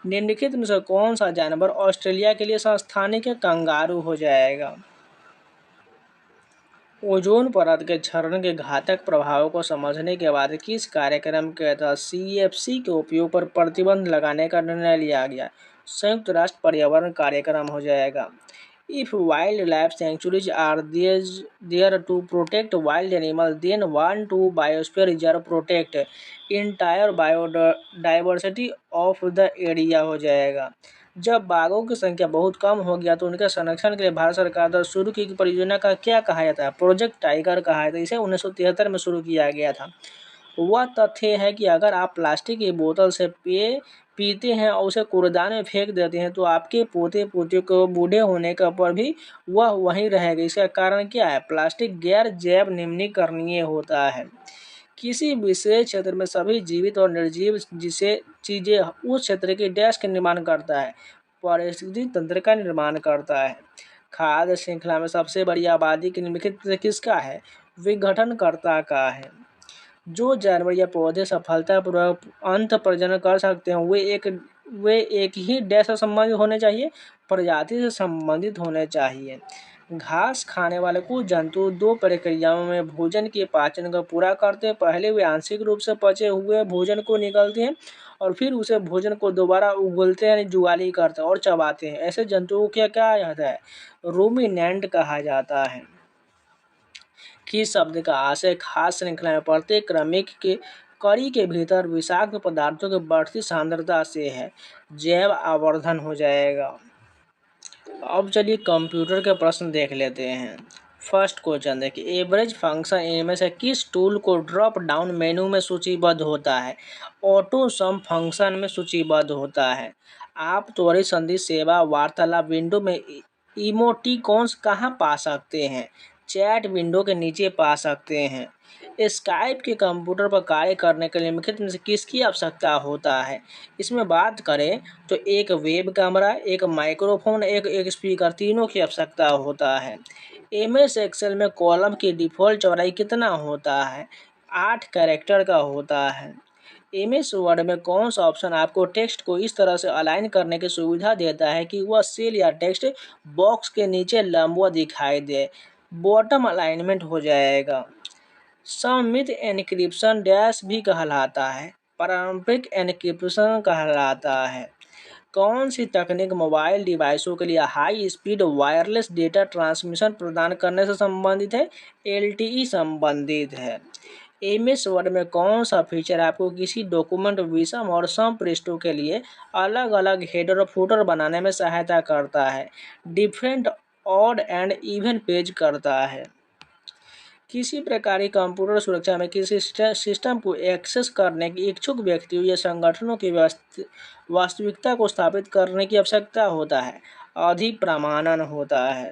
निम्नलिखित में से कौन सा जानवर ऑस्ट्रेलिया के लिए संस्थानिक है? कंगारू हो जाएगा। ओजोन परत के क्षरण के घातक प्रभावों को समझने के बाद किस कार्यक्रम के तहत CFC के उपयोग पर प्रतिबंध लगाने का निर्णय लिया गया? संयुक्त राष्ट्र पर्यावरण कार्यक्रम हो जाएगा। If wildlife sanctuaries are there to protect wild animals, then one to biosphere reserve protect entire biodiversity of the area हो जाएगा। जब बाघों की संख्या बहुत कम हो गया तो उनके संरक्षण के लिए भारत सरकार द्वारा शुरू की परियोजना का क्या कहा जाता है? प्रोजेक्ट टाइगर कहा जाता है। इसे 1973 में शुरू किया गया था। वह तथ्य है कि अगर आप प्लास्टिक की बोतल से पीते हैं और उसे कूड़ेदान में फेंक देते हैं तो आपके पोते पोते को बूढ़े होने का पर भी वह वहीं रहेगा। इसका कारण क्या है? प्लास्टिक गैर जैव निम्नीकरणीय होता है। किसी विशेष क्षेत्र में सभी जीवित और निर्जीव जिसे चीजें उस क्षेत्र के डैश का निर्माण करता है? पारिस्थितिकी तंत्र का निर्माण करता है। खाद्य श्रृंखला में सबसे बड़ी आबादी की निम्नलिखित से किसका है? विघटनकर्ता का है। जो जानवर या पौधे सफलतापूर्वक अंत प्रजनन कर सकते हैं वे एक ही डैश से संबंधित होने चाहिए? प्रजाति से संबंधित होने चाहिए। घास खाने वाले कुछ जंतु 2 प्रक्रियाओं में भोजन के पाचन को पूरा करते हैं। पहले वे आंशिक रूप से पचे हुए भोजन को निगलते हैं और फिर उसे भोजन को दोबारा उगलते हैं, यानी जुगाली करते हैं और चबाते हैं। ऐसे जंतुओं को क्या कहा जाता है? रूमिनेंट कहा जाता है। किस शब्द का आशय खाद्य श्रृंखला में प्रत्येक क्रमिक के कड़ी के भीतर विषाक्त पदार्थों की बढ़ती सांद्रता से है? जैव आवर्धन हो जाएगा। अब चलिए कंप्यूटर के प्रश्न देख लेते हैं। फर्स्ट क्वेश्चन देखिए, एवरेज फंक्शन इनमें से किस टूल को ड्रॉप डाउन मेनू में सूचीबद्ध होता है? ऑटो सम फंक्शन में सूचीबद्ध होता है। आप त्वरित संधि सेवा वार्तालाप विंडो में इमोटिकॉन्स कहाँ पा सकते हैं? चैट विंडो के नीचे पा सकते हैं। स्काइप के कंप्यूटर पर कार्य करने के लिए निम्नलिखित में से किसकी आवश्यकता होता है? इसमें बात करें तो एक वेब कैमरा, एक माइक्रोफोन, एक स्पीकर, तीनों की आवश्यकता होता है। MS एक्सेल में कॉलम की डिफ़ॉल्ट चौड़ाई कितना होता है? 8 कैरेक्टर का होता है। MS वर्ड में कौन सा ऑप्शन आपको टेक्स्ट को इस तरह से अलाइन करने की सुविधा देता है कि वह सेल या टेक्स्ट बॉक्स के नीचे लंबवत दिखाई दे? बॉटम अलाइनमेंट हो जाएगा। सममित एन्क्रिप्शन डैश भी कहलाता है, पारंपरिक एन्क्रिप्शन कहलाता है। कौन सी तकनीक मोबाइल डिवाइसों के लिए high speed wireless data transmission प्रदान करने से संबंधित है? LTE संबंधित है। एमएस वर्ड में कौन सा फीचर आपको किसी डॉक्यूमेंट विषम और सम पृष्ठों के लिए अलग अलग हेडर और फुटर बनाने में सहायता करता है? Different odd and even page करता है। किसी प्रकार की कंप्यूटर सुरक्षा में किसी सिस्टम को एक्सेस करने की इच्छुक व्यक्तियों या संगठनों की वास्तविकता को स्थापित करने की आवश्यकता होता है, अधिप्रमाणन होता है।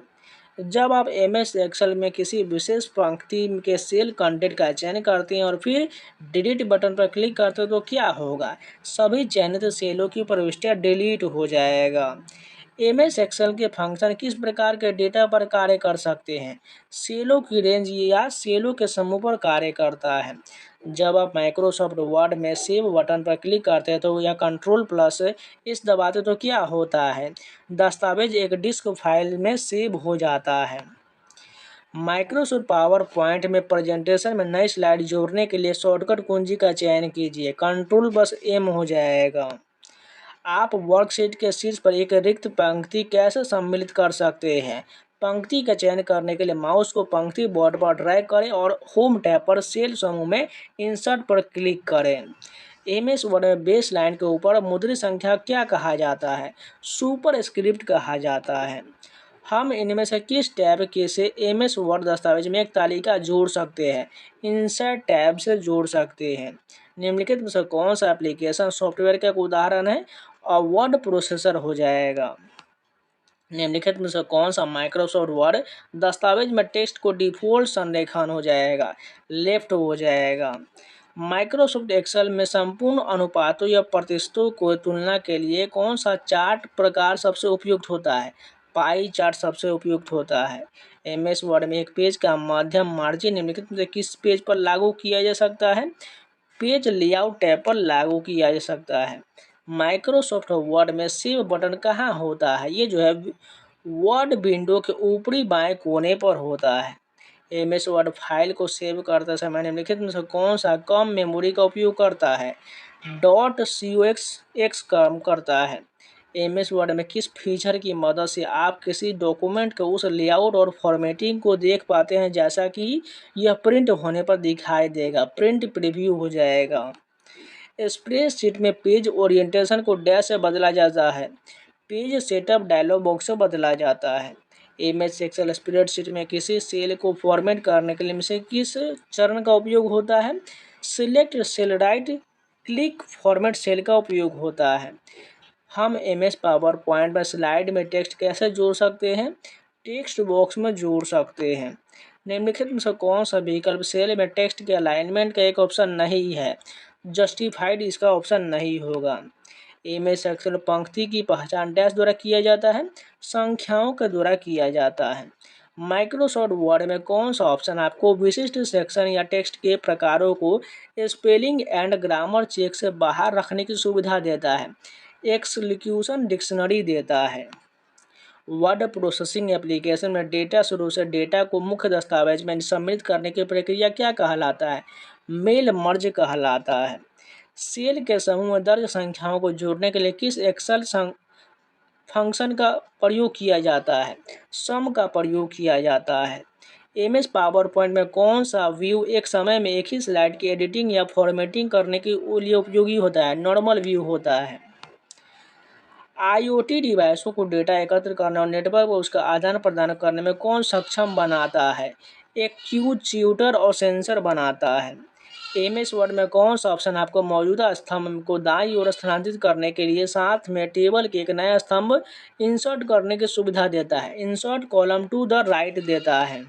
जब आप MS एक्सेल में किसी विशेष पंक्ति के सेल कंटेंट का चयन करते हैं और फिर डिलीट बटन पर क्लिक करते हो तो क्या होगा? सभी चयनित सेलों की प्रविष्टियां डिलीट हो जाएगा। MS एक्सेल के फंक्शन किस प्रकार के डेटा पर कार्य कर सकते हैं? सेलों की रेंज या सेलों के समूह पर कार्य करता है। जब आप माइक्रोसॉफ्ट वर्ड में सेव बटन पर क्लिक करते हैं तो या कंट्रोल+ इस दबाते तो क्या होता है? दस्तावेज एक डिस्क फाइल में सेव हो जाता है। माइक्रोसॉफ्ट पावर पॉइंट में प्रेजेंटेशन में नई स्लाइड जोड़ने के लिए शॉर्टकट कुंजी का चयन कीजिए, कंट्रोल+M हो जाएगा। आप वर्कशीट के शीर्ष पर एक रिक्त पंक्ति कैसे सम्मिलित कर सकते हैं? पंक्ति का चयन करने के लिए माउस को पंक्ति बोर्ड पर ड्रैग करें और होम टैब पर सेल समूह में इंसर्ट पर क्लिक करें। MS वर्ड में बेस लाइन के ऊपर मुद्रित संख्या क्या कहा जाता है? सुपर स्क्रिप्ट कहा जाता है। हम इनमें से किस टैब के से MS वर्ड दस्तावेज में एक तालिका जोड़ सकते हैं? इंसर्ट टैब से जोड़ सकते हैं। निम्नलिखित में से कौन सा एप्लीकेशन सॉफ्टवेयर का एक उदाहरण है? और वर्ड प्रोसेसर हो जाएगा। निम्नलिखित में से कौन सा माइक्रोसॉफ्ट वर्ड दस्तावेज में टेक्स्ट को डिफॉल्ट संरेखन हो जाएगा? लेफ्ट हो जाएगा। माइक्रोसॉफ्ट एक्सेल में संपूर्ण अनुपातों या प्रतिशतों को तुलना के लिए कौन सा चार्ट प्रकार सबसे उपयुक्त होता है? पाई चार्ट सबसे उपयुक्त होता है। MS वर्ड में एक पेज का मध्यम मार्जिन निम्नलिखित में से किस पेज पर लागू किया जा सकता है? पेज लेआउट टैब पर लागू किया जा सकता है। माइक्रोसॉफ्ट वर्ड में सेव बटन कहाँ होता है? ये जो है वर्ड विंडो के ऊपरी बाएं कोने पर होता है। MS वर्ड फाइल को सेव करते समय निम्नलिखित में से कौन सा कम मेमोरी का उपयोग करता है? .cox काम करता है। MS वर्ड में किस फीचर की मदद से आप किसी डॉक्यूमेंट के उस लेआउट और फॉर्मेटिंग को देख पाते हैं जैसा कि यह प्रिंट होने पर दिखाई देगा? प्रिंट प्रीव्यू हो जाएगा। स्प्रेडशीट में पेज ओरिएंटेशन को डैश से बदला जाता है। पेज सेटअप डायलॉग बॉक्स से बदला जाता है। MS एक्सेल स्प्रेडशीट में किसी सेल को फॉर्मेट करने के लिए से किस चरण का उपयोग होता है? Select cell right click format cell का उपयोग होता है। हम MS पावर पॉइंट में स्लाइड में टेक्स्ट कैसे जोड़ सकते हैं? टेक्स्ट बॉक्स में जोड़ सकते हैं। निम्नलिखित में से कौन सा विकल्प सेल में टेक्स्ट के अलाइनमेंट का एक ऑप्शन नहीं है? जस्टिफाइड इसका ऑप्शन नहीं होगा। MS एक्सेल पंक्ति की पहचान डैश द्वारा किया जाता है, संख्याओं के द्वारा किया जाता है। माइक्रोसॉफ्ट वर्ड में कौन सा ऑप्शन आपको विशिष्ट सेक्शन या टेक्स्ट के प्रकारों को स्पेलिंग एंड ग्रामर चेक से बाहर रखने की सुविधा देता है? एक्सक्लूशन डिक्शनरी देता है। वर्ड प्रोसेसिंग एप्लीकेशन में डेटा शुरू से डेटा को मुख्य दस्तावेज में सम्मिलित करने की प्रक्रिया क्या कहलाता है? मेल मर्ज कहलाता है। सेल के समूह में दर्ज संख्याओं को जोड़ने के लिए किस एक्सेल फंक्शन का प्रयोग किया जाता है? सम का प्रयोग किया जाता है। MS पावर पॉइंट में कौन सा व्यू एक समय में एक ही स्लाइड की एडिटिंग या फॉर्मेटिंग करने के लिए उपयोगी होता है? नॉर्मल व्यू होता है। IoT डिवाइसों को डेटा एकत्र करने और नेटवर्क पर उसका आदान प्रदान करने में कौन सक्षम बनाता है? एक्चुएटर और सेंसर बनाता है। MS वर्ड में कौन सा ऑप्शन आपको मौजूदा स्तंभ को दाईं ओर स्थानांतरित करने के लिए साथ में टेबल के एक नया स्तंभ इंसर्ट करने की सुविधा देता है? Insert column to the right देता है।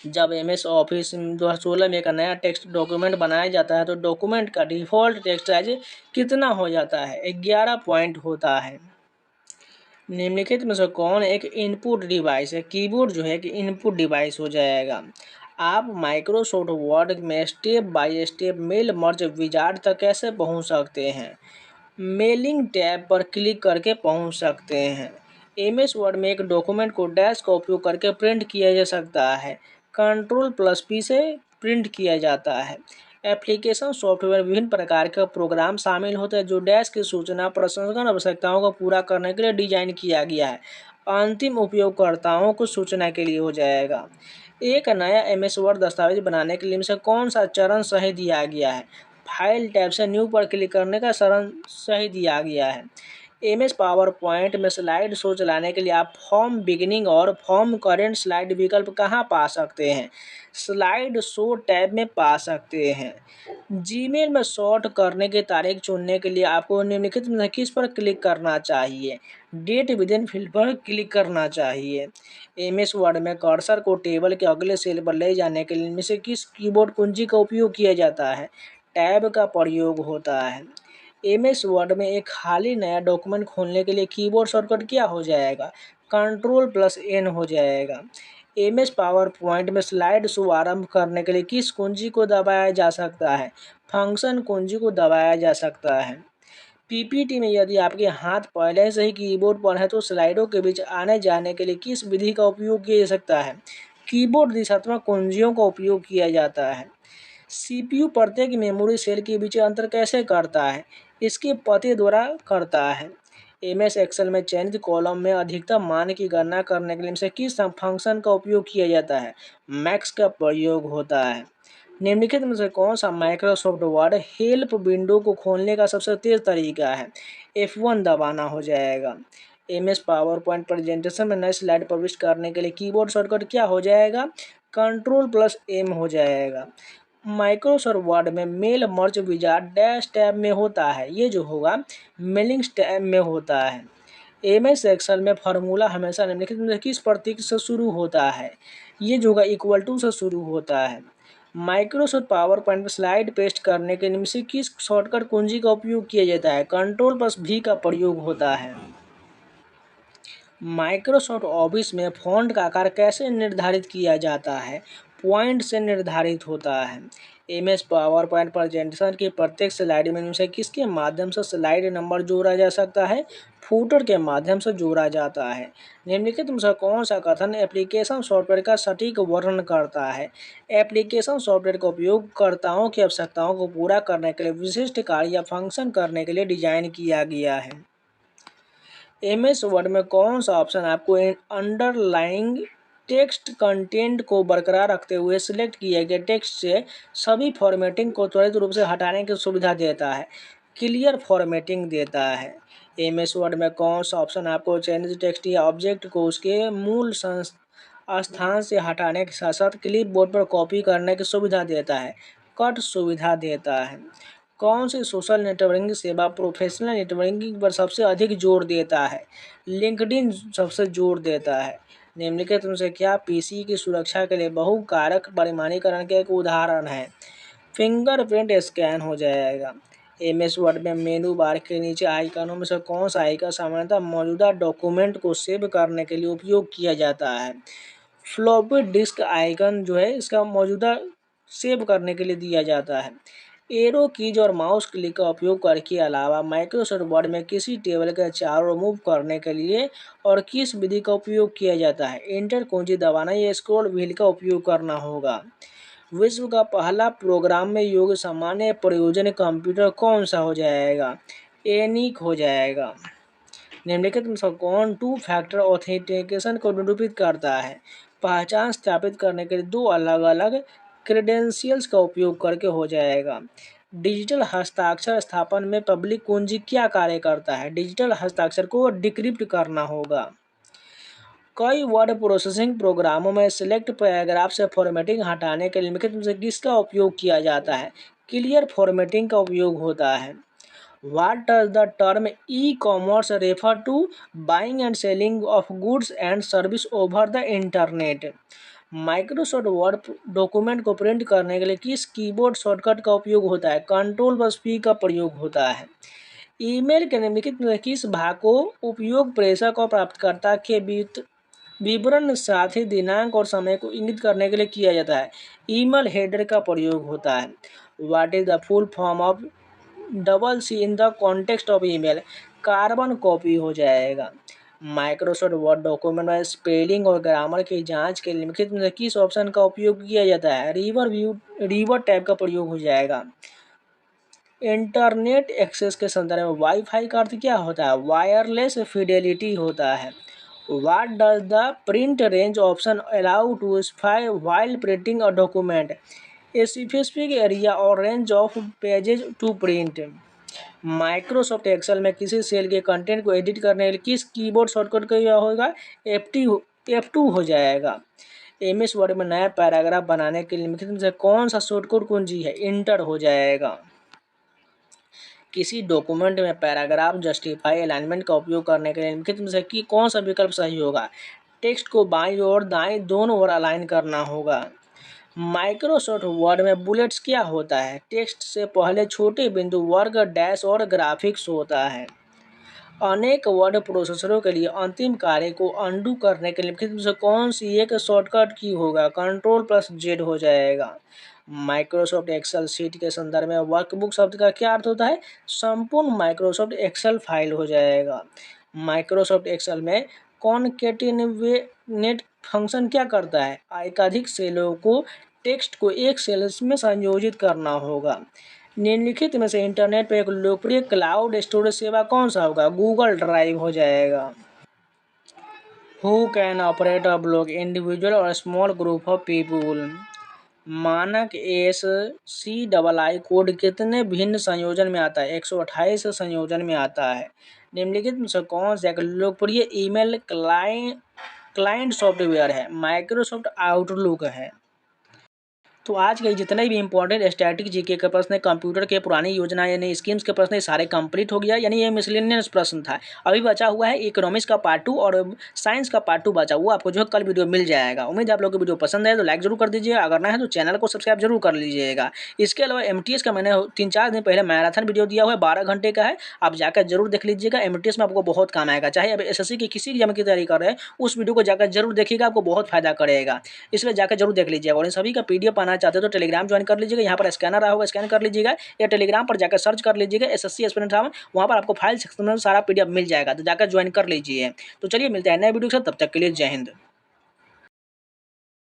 जब MS ऑफिस 2016 में एक नया टेक्स्ट डॉक्यूमेंट बनाया जाता है तो डॉक्यूमेंट का डिफ़ॉल्ट टेक्स्ट साइज कितना हो जाता है? 11 पॉइंट होता है। निम्नलिखित में से कौन एक इनपुट डिवाइस है? कीबोर्ड जो है कि इनपुट डिवाइस हो जाएगा। आप माइक्रोसॉफ्ट वर्ड में step by step mail merge wizard तक कैसे पहुंच सकते हैं? मेलिंग टैब पर क्लिक करके पहुंच सकते हैं। एमएस वर्ड में एक डॉक्यूमेंट को डैश का उपयोग करके प्रिंट किया जा सकता है। Ctrl+P से प्रिंट किया जाता है। एप्लीकेशन सॉफ्टवेयर विभिन्न प्रकार के प्रोग्राम शामिल होते हैं जो डैश की सूचना प्रसंस्करण आवश्यकताओं को पूरा करने के लिए डिजाइन किया गया है। अंतिम उपयोगकर्ताओं को सूचना के लिए हो जाएगा। एक नया एमएस वर्ड दस्तावेज बनाने के लिए इनसे कौन सा चरण सही दिया गया है? फाइल टैब से न्यू पर क्लिक करने का चरण सही दिया गया है। एमएस पावर पॉइंट में स्लाइड शो चलाने के लिए आप फॉर्म बिगिनिंग और फॉर्म करेंट स्लाइड विकल्प कहाँ पा सकते हैं? स्लाइड शो टैब में पा सकते हैं। जीमेल में सॉर्ट करने की तारीख चुनने के लिए आपको निम्नलिखित में से किस पर क्लिक करना चाहिए? डेट विदिन फील्ड पर क्लिक करना चाहिए। एमएस वर्ड में कर्सर को टेबल के अगले सेल पर ले जाने के लिए इनमें से किस कीबोर्ड कुंजी का उपयोग किया जाता है? टैब का प्रयोग होता है। एमएस वर्ड में एक खाली नया डॉक्यूमेंट खोलने के लिए कीबोर्ड शॉर्टकट क्या हो जाएगा? Ctrl+N हो जाएगा। एमएस पावर पॉइंट में स्लाइड शो आरंभ करने के लिए किस कुंजी को दबाया जा सकता है? फंक्शन कुंजी को दबाया जा सकता है। पीपीटी में यदि आपके हाथ पहले से ही कीबोर्ड पर है तो स्लाइडों के बीच आने जाने के लिए किस विधि का उपयोग किया जा सकता है? कीबोर्ड दिशात्मक कुंजियों का उपयोग किया जाता है। सीपीयू प्रत्येक मेमोरी सेल के बीच अंतर कैसे करता है? इसके पते द्वारा करता है। एमएस एक्सेल में चयनित कॉलम में अधिकतम मान की गणना करने के लिए इनसे किस फंक्शन का उपयोग किया जाता है? मैक्स का प्रयोग होता है। निम्नलिखित में से कौन सा माइक्रोसॉफ्ट वर्ड हेल्प विंडो को खोलने का सबसे तेज तरीका है? F1 दबाना हो जाएगा। एमएस पावर पॉइंट प्रेजेंटेशन में नए स्लाइड प्रविष्ट करने के लिए कीबोर्ड शॉर्टकट क्या हो जाएगा? Ctrl+M हो जाएगा। माइक्रोसॉफ्ट वर्ड में mail merge wizard dash tab में होता है। ये जो होगा मेलिंग्स टैब में होता है। एमएस एक्सेल में फार्मूला हमेशा निम्नलिखित में से किस प्रतीक से शुरू होता है? ये जो होगा इक्वल टू से शुरू होता है। माइक्रोसॉफ्ट पावर पॉइंट में स्लाइड पेस्ट करने के निम्न से किस शॉर्टकट कुंजी का उपयोग किया जाता है? Ctrl+V का प्रयोग होता है। माइक्रोसॉफ्ट ऑफिस में फ़ॉन्ट का आकार कैसे निर्धारित किया जाता है? पॉइंट से निर्धारित होता है। एमएस पावर पॉइंट प्रेजेंटेशन की प्रत्येक स्लाइड में इनमें से किसके माध्यम से स्लाइड नंबर जोड़ा जा सकता है? फूटर के माध्यम से जोड़ा जाता है। निम्नलिखित में से कौन सा कथन एप्लीकेशन सॉफ्टवेयर का सटीक वर्णन करता है? एप्लीकेशन सॉफ्टवेयर का उपयोगकर्ताओं की आवश्यकताओं को पूरा करने के लिए विशिष्ट कार्य या फंक्शन करने के लिए डिजाइन किया गया है। एमएस वर्ड में कौन सा ऑप्शन आपको अंडरलाइंग टेक्स्ट कंटेंट को बरकरार रखते हुए सिलेक्ट किए गए टेक्स्ट से सभी फॉर्मेटिंग को त्वरित रूप से हटाने की सुविधा देता है? क्लियर फॉर्मेटिंग देता है। एमएस वर्ड में कौन सा ऑप्शन आपको चयनित टेक्स्ट या ऑब्जेक्ट को उसके मूल स्थान से हटाने के साथ साथ क्लिपबोर्ड पर कॉपी करने की सुविधा देता है? कट सुविधा देता है। कौन सी सोशल नेटवर्किंग सेवा प्रोफेशनल नेटवर्किंग पर सबसे अधिक जोर देता है? लिंक्डइन सबसे जोर देता है। निम्नलिखित में से क्या पीसी की सुरक्षा के लिए बहुकारक परिमाणीकरण के एक उदाहरण है? फिंगरप्रिंट स्कैन हो जाएगा। एमएस वर्ड में मेनू बार के नीचे आइकनों में से कौन सा आइकन सामान्यतः मौजूदा डॉक्यूमेंट को सेव करने के लिए उपयोग किया जाता है? फ्लॉपी डिस्क आइकन जो है इसका मौजूदा सेव करने के लिए दिया जाता है। एरो कीज और माउस क्लिक का उपयोग करके अलावा माइक्रोसॉफ्ट वर्ड में किसी टेबल के चारों मूव करने के लिए और किस विधि का उपयोग किया जाता है? एंटर कुंजी दबाना या स्क्रॉल व्हील का उपयोग करना होगा। विश्व का पहला प्रोग्राम में योग्य सामान्य प्रयोजन कंप्यूटर कौन सा हो जाएगा? एनिक हो जाएगा। निम्नलिखित में से कौन टू फैक्टर ऑथेंटिकेशन को निरूपित करता है? पहचान स्थापित करने के लिए दो अलग अलग क्रेडेंशियल्स का उपयोग करके हो जाएगा। डिजिटल हस्ताक्षर स्थापन में पब्लिक कुंजी क्या कार्य करता है? डिजिटल हस्ताक्षर को डिक्रिप्ट करना होगा। कई वर्ड प्रोसेसिंग प्रोग्रामों में सिलेक्ट पैराग्राफ से फॉर्मेटिंग हटाने के लिए निम्नलिखित में से किसका उपयोग किया जाता है? क्लियर फॉर्मेटिंग का उपयोग होता है। What does the term e-commerce refer to? Buying and selling of goods and service over the internet. Microsoft Word document को प्रिंट करने के लिए किस कीबोर्ड शॉर्टकट का उपयोग होता है? Ctrl+P का प्रयोग होता है। ईमेल के निम्नलिखित में किस भाग को उपयोग प्रेषक और प्राप्तकर्ता के विवरण साथ ही दिनांक और समय को इंगित करने के लिए किया जाता है? ईमेल हेडर का प्रयोग होता है। What is the full form of double C in the context of email? Carbon copy हो जाएगा। माइक्रोसॉफ्ट वर्ड डॉक्यूमेंट में स्पेलिंग और ग्रामर की जांच के लिए निम्नलिखित में से किस ऑप्शन का उपयोग किया जाता है? रिवर टैब का प्रयोग हो जाएगा। इंटरनेट एक्सेस के संदर्भ में वाईफाई का अर्थ क्या होता है? वायरलेस फिडेलिटी होता है। What does the print range option allow to specify while printing a document? A specific area or range of pages to print. Microsoft Excel में किसी सेल के कंटेंट को एडिट करने के लिए किस कीबोर्ड शॉर्टकट का यह होगा? F2 हो जाएगा। एमएस वर्ड में नया पैराग्राफ बनाने के लिए निम्नलिखित में से कौन सा शॉर्टकट कुंजी है? इंटर हो जाएगा। किसी डॉक्यूमेंट में पैराग्राफ जस्टिफाई अलाइनमेंट का उपयोग करने के लिए निम्नलिखित में से कि कौन सा विकल्प सही होगा? टेक्स्ट को बाईं और दाईं दोनों ओर अलाइन करना होगा। माइक्रोसॉफ्ट वर्ड में बुलेट्स क्या होता है? टेक्स्ट से पहले छोटे बिंदु, वर्ग, डैश और ग्राफिक्स होता है। अनेक वर्ड प्रोसेसरों के लिए अंतिम कार्य को अनडू करने के लिए निम्नलिखित में से कौन सी एक शॉर्टकट की होगा? Ctrl+Z हो जाएगा। माइक्रोसॉफ्ट एक्सेल शीट के संदर्भ में वर्कबुक शब्द का क्या अर्थ होता है? संपूर्ण माइक्रोसॉफ्ट एक्सेल फाइल हो जाएगा। माइक्रोसॉफ्ट एक्सेल में कॉनकेटिनेट फंक्शन क्या करता है? एकाधिक सेलों को टेक्स्ट को एक सेल में संयोजित करना होगा। निम्नलिखित में से इंटरनेट पर एक लोकप्रिय क्लाउड स्टोरेज सेवा कौन सा होगा? गूगल ड्राइव हो जाएगा। Who can operate a blog? Individual और स्मॉल ग्रुप ऑफ पीपुल। मानक SCII कोड कितने भिन्न संयोजन में आता है? 128 संयोजन में आता है। निम्नलिखित में से कौन सा एक लोकप्रिय ईमेल क्लाइंट सॉफ्टवेयर है? माइक्रोसॉफ्ट आउटलुक है। तो आज के जितने भी इंपॉर्टेंट स्टैटिक जीके के प्रश्न, कंप्यूटर के पुरानी योजना यानी स्कीम्स के प्रश्न सारे कंप्लीट हो गया, यानी ये मिसलेनियस प्रश्न था। अभी बचा हुआ है इकोनॉमिक्स का पार्ट 2 और साइंस का पार्ट 2 बचा हुआ, आपको जो है कल वीडियो मिल जाएगा। उम्मीद है आप लोगों को वीडियो पसंद है तो लाइक जरूर कर दीजिएगा, अगर ना है तो चैनल को सब्सक्राइब जरूर कर लीजिएगा। इसके अलावा MTS का मैंने 3-4 दिन पहले मैराथन वीडियो दिया हुआ है, 12 घंटे का है, आप जाकर जरूर देख लीजिएगा। MTS में आपको बहुत काम आएगा, चाहे अब SSC की किसी एग्जाम की तैयारी कर रहे हैं उस वीडियो को जाकर जरूर देखिएगा, आपको बहुत फायदा करेगा, इसलिए जाकर जरूर देख लीजिएगा। और इन सभी का PDF पाना चाहते हो तो टेलीग्राम ज्वाइन कर लीजिएगा, यहाँ पर स्कैनर आया होगा, स्कैन कर लीजिएगा, या टेलीग्राम पर जाकर सर्च कर लीजिएगा SSC एस्पिरेंट रावण, वहाँ पर आपको फाइल सेक्शन में सारा PDF मिल जाएगा, तो जाकर ज्वाइन कर लीजिए। तो चलिए मिलते हैं नए वीडियो के साथ, तब तक के लिए जय हिंद।